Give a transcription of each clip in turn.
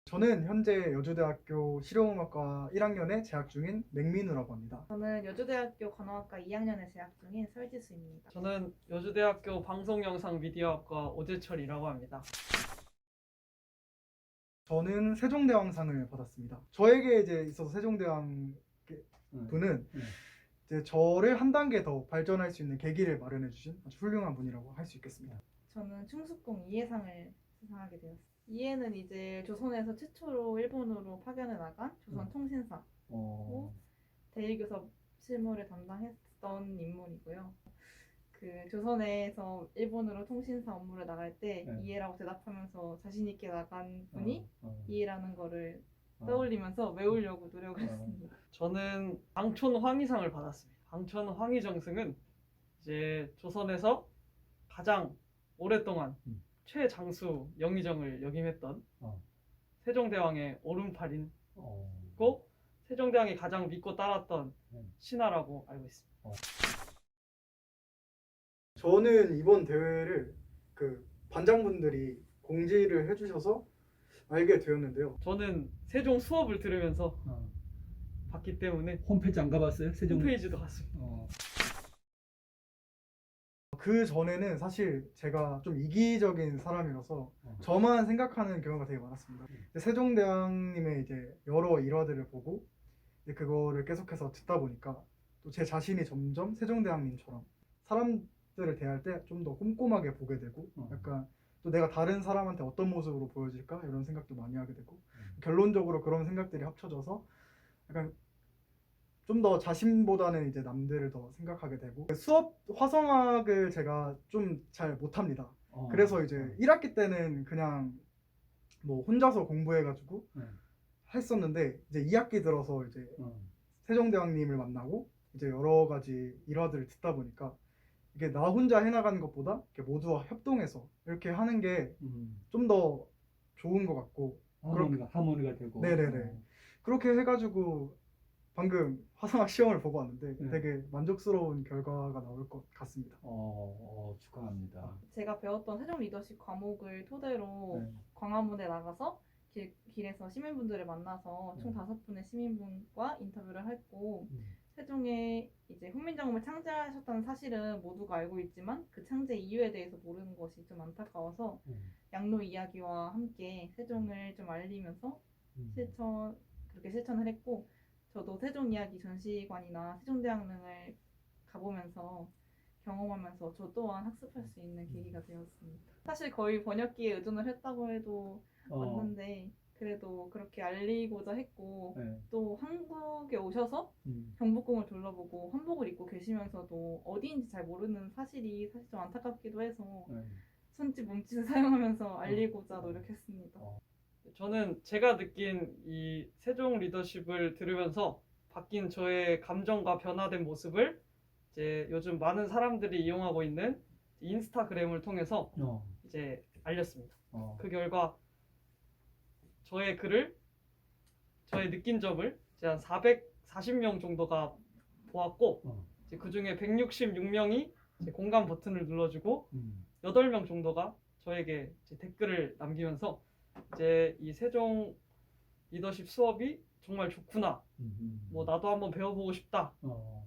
저는 현재 여주대학교 실용음악과 1학년에 재학 중인 맥민우라고 합니다. 저는 여주대학교 관호학과 2학년에 재학 중인 설지수입니다. 저는 여주대학교 방송영상미디어학과 오재철이라고 합니다. 저는 세종대왕상을 받았습니다. 저에게 이제 있어서 세종대왕 분은 이제 저를 한 단계 더 발전할 수 있는 계기를 마련해 주신 아주 훌륭한 분이라고 할 수 있겠습니다. 저는 충숙공 이해상을 수상하게 되었습니다. 이해는 이제 조선에서 최초로 일본으로 파견을 나간 조선통신사고 대일교섭 실무를 담당했던 인물이고요. 그 조선에서 일본으로 통신사 업무를 나갈 때 이해라고 대답하면서 자신 있게 나간 분이 이해라는 거를 떠올리면서 외우려고 노력을 했습니다. 저는 방촌 황희상을 받았습니다. 방촌 황희정승은 이제 조선에서 가장 오랫동안 최장수 영의정을 역임했던 세종대왕의 오른팔이고 세종대왕이 가장 믿고 따랐던 신하라고 알고 있습니다. 저는 이번 대회를 그 반장분들이 공지를 해주셔서 알게 되었는데요. 저는 세종 수업을 들으면서 봤기 때문에 홈페이지 안 가봤어요? 세종 홈페이지도 갔습니다. 그 전에는 사실 제가 좀 이기적인 사람이라서 저만 생각하는 경우가 되게 많았습니다. 세종대왕님의 이제 여러 일화들을 보고 이제 그거를 계속해서 듣다 보니까 또 제 자신이 점점 세종대왕님처럼 사람들을 대할 때 좀 더 꼼꼼하게 보게 되고 약간 또 내가 다른 사람한테 어떤 모습으로 보여질까 이런 생각도 많이 하게 되고 결론적으로 그런 생각들이 합쳐져서 약간 좀 더 자신보다는 이제 남들을 더 생각하게 되고 수업 화성학을 제가 좀 잘 못합니다. 그래서 이제 1학기 때는 그냥 뭐 혼자서 공부해가지고 했었는데 이제 2학기 들어서 이제 세종대왕님을 만나고 이제 여러 가지 일화들을 듣다 보니까 이게 나 혼자 해나가는 것보다 이렇게 모두와 협동해서 이렇게 하는 게 좀 더 좋은 것 같고 하모니가 되고. 네네네. 그렇게 해가지고 방금 화성학 시험을 보고 왔는데 되게 만족스러운 결과가 나올 것 같습니다. 축하합니다. 제가 배웠던 세종 리더십 과목을 토대로 광화문에 나가서 길에서 시민분들을 만나서 총 5분의 시민분과 인터뷰를 했고 세종의 이제 훈민정음을 창제하셨다는 사실은 모두가 알고 있지만 그 창제 이유에 대해서 모르는 것이 좀 안타까워서 양로 이야기와 함께 세종을 좀 알리면서 그렇게 실천을 했고 저도 세종 이야기 전시관이나 세종대왕릉을 가보면서 경험하면서 저 또한 학습할 수 있는 계기가 되었습니다. 사실 거의 번역기에 의존을 했다고 해도 맞는데 그래도 그렇게 알리고자 했고 또 한국에 오셔서 경복궁을 둘러보고 한복을 입고 계시면서도 어디인지 잘 모르는 사실이 사실 좀 안타깝기도 해서 손짓 몸짓을 사용하면서 알리고자 노력했습니다. 저는 제가 느낀 이 세종 리더십을 들으면서 바뀐 저의 감정과 변화된 모습을 이제 요즘 많은 사람들이 이용하고 있는 인스타그램을 통해서 이제 알렸습니다. 그 결과 저의 글을 저의 느낀 점을 이제 한 440명 정도가 보았고 이제 그 중에 166명이 공감 버튼을 눌러주고 8명 정도가 저에게 이제 댓글을 남기면서 이제 이 세종 리더십 수업이 정말 좋구나. 뭐 나도 한번 배워보고 싶다.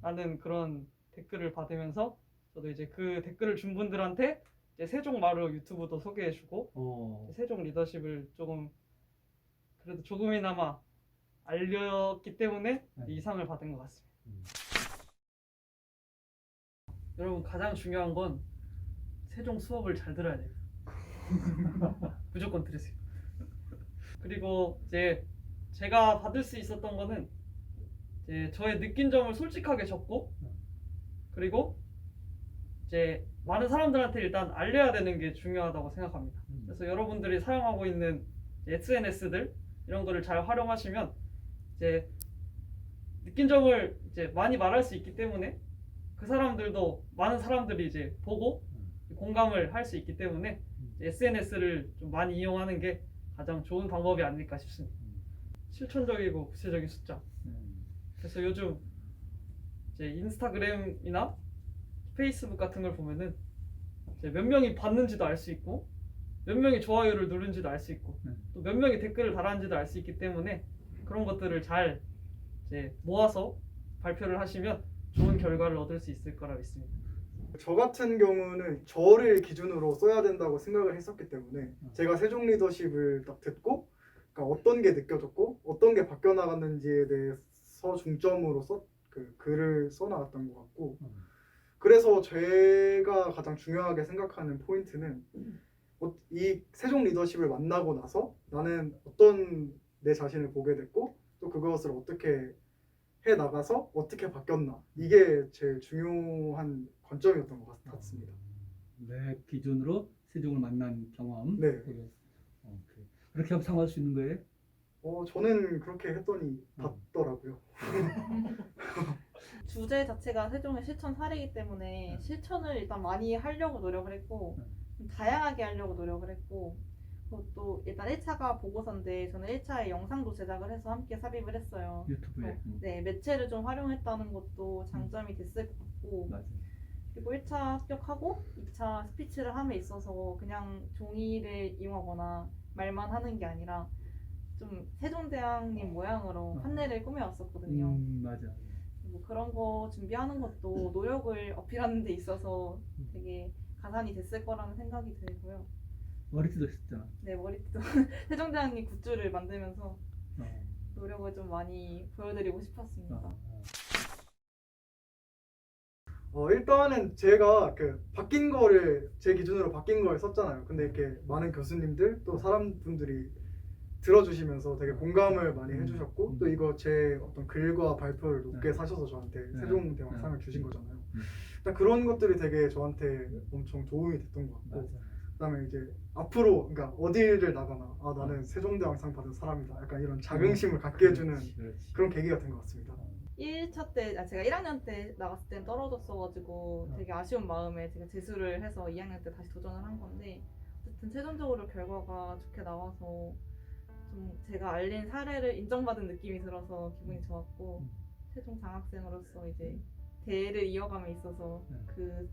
라는 그런 댓글을 받으면서 저도 이제 그 댓글을 준 분들한테 이제 세종마루 유튜브도 소개해주고 세종 리더십을 조금 그래도 조금이나마 알렸기 때문에 이 상을 받은 것 같습니다. 여러분 가장 중요한 건 세종 수업을 잘 들어야 돼요. 무조건 들으세요. 그리고 이제 제가 받을 수 있었던 거는 이제 저의 느낀 점을 솔직하게 적고 그리고 이제 많은 사람들한테 일단 알려야 되는 게 중요하다고 생각합니다. 그래서 여러분들이 사용하고 있는 SNS들 이런 거를 잘 활용하시면 이제 느낀 점을 이제 많이 말할 수 있기 때문에 그 사람들도 많은 사람들이 이제 보고 공감을 할 수 있기 때문에 SNS를 좀 많이 이용하는 게 가장 좋은 방법이 아닐까 싶습니다. 실천적이고 구체적인 숫자. 그래서 요즘 이제 인스타그램이나 페이스북 같은 걸 보면은 이제 몇 명이 봤는지도 알 수 있고 몇 명이 좋아요를 누른지도 알 수 있고 네. 또 몇 명이 댓글을 달았는지도 알 수 있기 때문에 그런 것들을 잘 이제 모아서 발표를 하시면 좋은 결과를 얻을 수 있을 거라 믿습니다. 저 같은 경우는 저를 기준으로 써야 된다고 생각을 했었기 때문에 제가 세종 리더십을 딱 듣고 그러니까 어떤 게 느껴졌고 어떤 게 바뀌어 나갔는지에 대해서 중점으로 그 글을 써나갔던 것 같고 그래서 제가 가장 중요하게 생각하는 포인트는 이 세종 리더십을 만나고 나서 나는 어떤 내 자신을 보게 됐고 또 그것을 어떻게 해 나가서 어떻게 바뀌었나 이게 제일 중요한 관점이었던 것 같습니다. 내 기준으로 세종을 만난 경험. 네. 오케이. 그렇게 하면 상호할 수 있는 거예요? 저는 그렇게 했더니 받더라고요. 주제 자체가 세종의 실천 사례이기 때문에 실천을 일단 많이 하려고 노력을 했고 좀 다양하게 하려고 노력을 했고 또 일단 1차가 보고서인데 저는 1차에 영상도 제작을 해서 함께 삽입을 했어요. 유튜브에. 네, 매체를 좀 활용했다는 것도 장점이 됐을 것 같고 맞아요. 그리고 1차 합격하고 2차 스피치를 함에 있어서 그냥 종이를 이용하거나 말만 하는 게 아니라 좀 세종대왕님 모양으로 판넬을 꾸며왔었거든요. 맞아. 뭐 그런 거 준비하는 것도 노력을 어필하는 데 있어서 되게 가산이 됐을 거라는 생각이 들고요. 머리띠도 했었잖아. 네, 머리띠도 세종대왕님 굿즈를 만들면서 어. 노력을 좀 많이 보여드리고 싶었습니다. 일단은 제가 그 바뀐 거를 제 기준으로 바뀐 걸 썼잖아요. 근데 이렇게 많은 교수님들 또 사람분들이 들어주시면서 되게 공감을 많이 해주셨고 또 이거 제 어떤 글과 발표를 높게 사셔서 저한테 세종대왕상을 주신 거잖아요. 일단 그런 것들이 되게 저한테 엄청 도움이 됐던 것 같고 그다음에 이제 앞으로 그러니까 어디를 나가나 나는 세종대왕상 받은 사람이다. 약간 이런 자긍심을 갖게 해주는 그렇지. 그런 계기가 된 것 같습니다. 1차 때 제가 1학년 때 나갔을 땐 떨어졌어가지고 되게 아쉬운 마음에 제가 재수를 해서 2학년 때 다시 도전을 한 건데 어쨌든 최종적으로 결과가 좋게 나와서 좀 제가 알린 사례를 인정받은 느낌이 들어서 기분이 좋았고 최종 장학생으로서 이제 대를 이어감에 있어서 그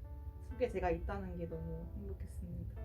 속에 제가 있다는 게 너무 행복했습니다.